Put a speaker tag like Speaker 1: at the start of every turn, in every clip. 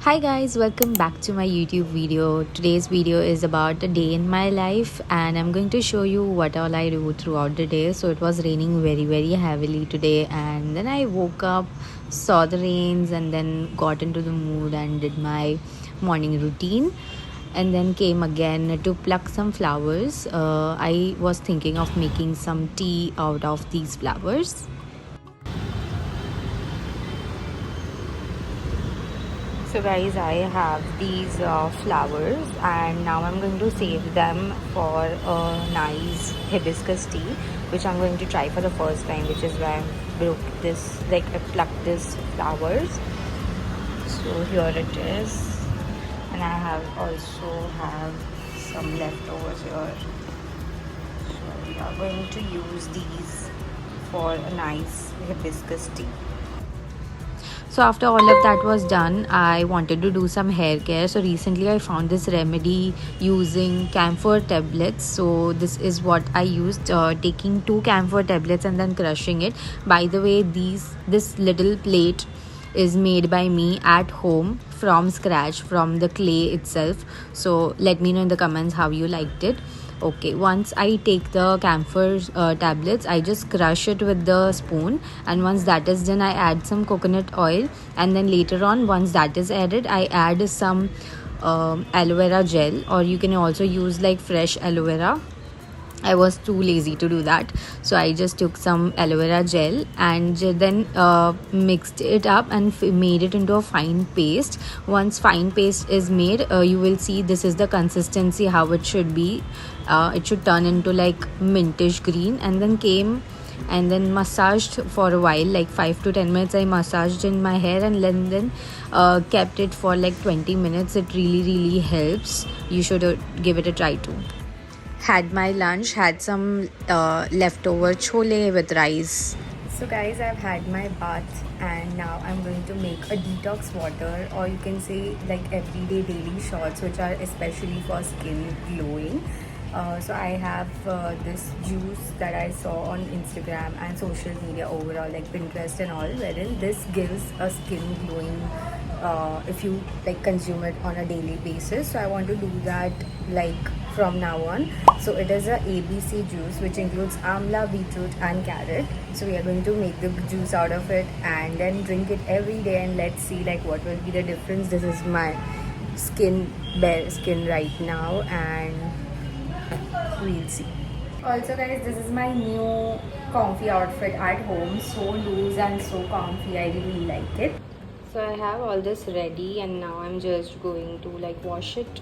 Speaker 1: Hi guys, welcome back to my YouTube video. Today's video is about a day in my life and I'm going to show you what all I do throughout the day. So it was raining very heavily today and then I woke up, saw the rains and then got into the mood and did my morning routine and then came again to pluck some flowers. I was thinking of making some tea out of these flowers. So guys, I have these flowers and now I'm going to save them for a nice hibiscus tea which I'm going to try for the first time, which is why I broke this, like I plucked these flowers. So here it is, and I have some leftovers here. So we are going to use these for a nice hibiscus tea. So after all of that was done, I wanted to do some hair care. So recently I found this remedy using camphor tablets. So this is what I used, taking 2 camphor tablets and then crushing it. By the way, this little plate is made by me at home from scratch, from the clay itself. So let me know in the comments how you liked it. Okay, once I take the camphor tablets, I just crush it with the spoon, and once that is done, I add some coconut oil, and then later on, once that is added, I add some aloe vera gel, or you can also use like fresh aloe vera. I was too lazy to do that, so I just took some aloe vera gel and then mixed it up and made it into a fine paste. Once fine paste is made, you will see this is the consistency how it should be. It should turn into like mintish green, and then came and then massaged for a while, like 5 to 10 minutes. I massaged in my hair and then kept it for like 20 minutes. It really helps. You should give it a try too. Had my lunch, had some leftover chole with rice. So guys, I've had my bath and now I'm going to make a detox water, or you can say like everyday daily shots, which are especially for skin glowing. So I have this juice that I saw on Instagram and social media overall, like Pinterest and all, wherein this gives a skin glowing if you like consume it on a daily basis. So I want to do that like from now on. So it is a ABC juice which includes amla, beetroot and carrot. So we are going to make the juice out of it and then drink it every day, and let's see like what will be the difference. This is my bare skin right now and we'll see. Also guys, this is my new comfy outfit at home. So loose and so comfy, I really like it. So I have all this ready and now I'm just going to like wash it.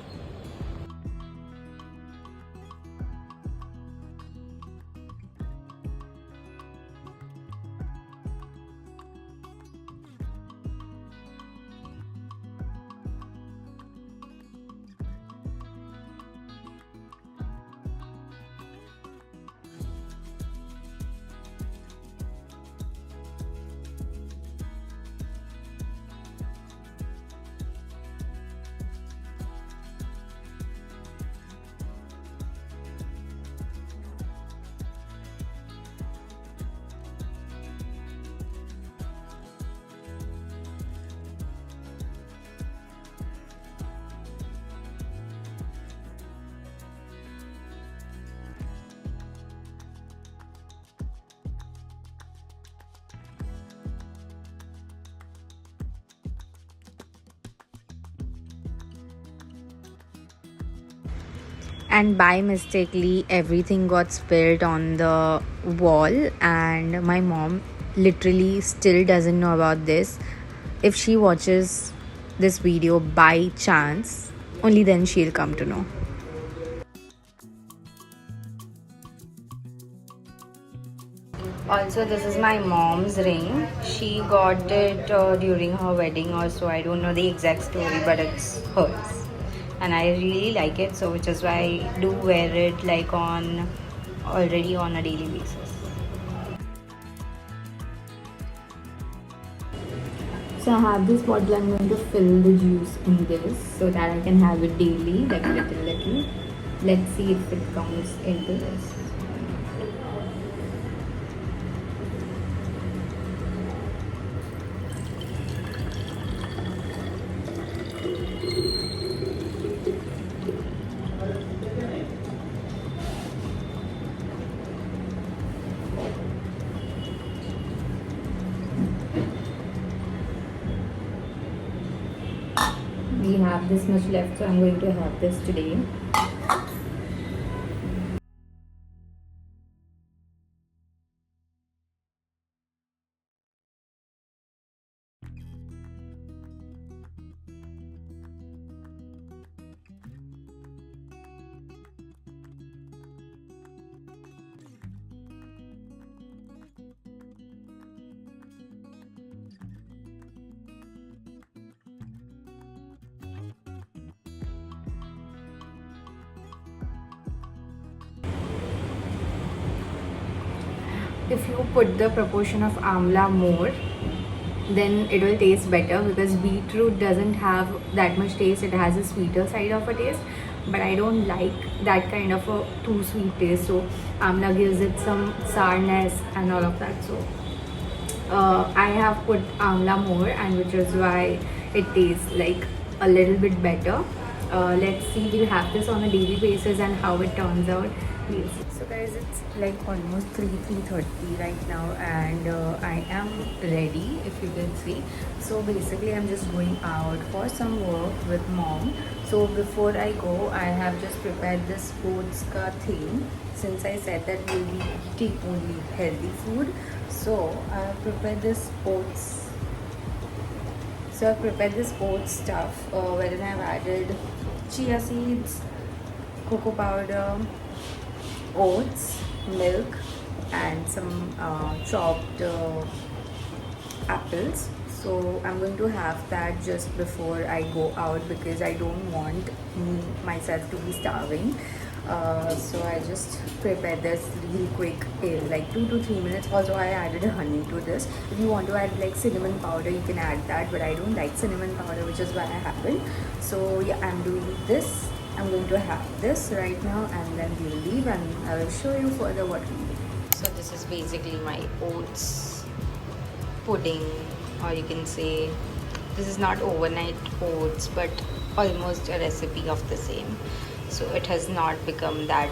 Speaker 1: And by mistakenly everything got spilled on the wall, and my mom literally still doesn't know about this. If she watches this video by chance, only then she'll come to know. Also, this is my mom's ring. She got it during her wedding or so. I don't know the exact story, but it's hers. And I really like it, so which is why I do wear it like already on a daily basis. So I have this bottle. I'm going to fill the juice in this so that I can have it daily, like little. Let's see if it comes into this. we have this much left, so I'm going to have this today. If you put the proportion of amla more, then it will taste better, because beetroot doesn't have that much taste. It has a sweeter side of a taste, but I don't like that kind of a too sweet taste, so amla gives it some sourness and all of that. So I have put amla more, and which is why it tastes like a little bit better. Let's see, we'll have this on a daily basis and how it turns out. We'll see. So guys, it's like almost 3:30 right now, and I am ready, if you can see. So basically I'm just going out for some work with mom. So before I go, I have just prepared this oats ka thing, since I said that we'll be eating only healthy food. So I have prepared this oats. So I've prepared this oats stuff, wherein I've added chia seeds, cocoa powder, oats, milk, and some chopped apples. So I'm going to have that just before I go out, because I don't want myself to be starving. So I just prepared this really quick in like 2 to 3 minutes. Also, I added honey to this. If you want to add like cinnamon powder, you can add that, but I don't like cinnamon powder, which is why I haven't. So yeah, I'm doing this. I'm going to have this right now, and then we'll leave, and I will show you further what we do. So this is basically my oats pudding, or you can say this is not overnight oats, but almost a recipe of the same. So it has not become that,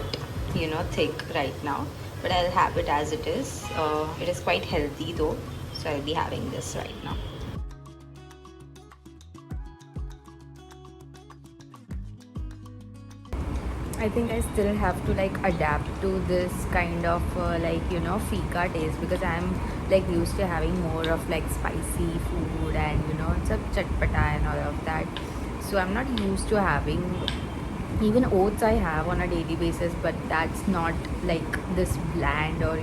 Speaker 1: thick right now, but I'll have it as it is. It is quite healthy though, so I'll be having this right now. I think I still have to like adapt to this kind of fika taste, because I'm like used to having more of like spicy food, and it's a chatpata and all of that. So I'm not used to having, even oats I have on a daily basis, but that's not like this bland, or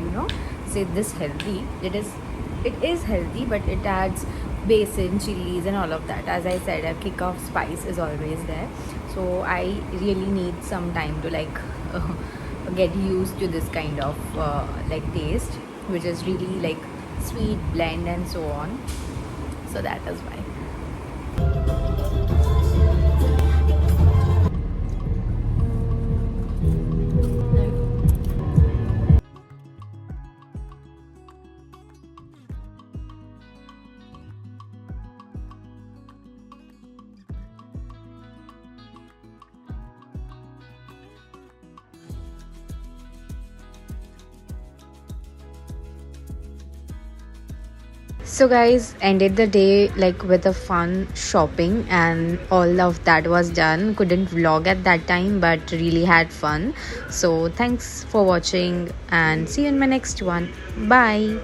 Speaker 1: say this healthy. It is healthy, but it adds basin, chilies, and all of that. As I said, a kick of spice is always there. So I really need some time to like get used to this kind of like taste, which is really like sweet, blend, and so on. So that is why. So guys, ended the day like with a fun shopping, and all of that was done. Couldn't vlog at that time, but really had fun. So thanks for watching, and see you in my next one. Bye.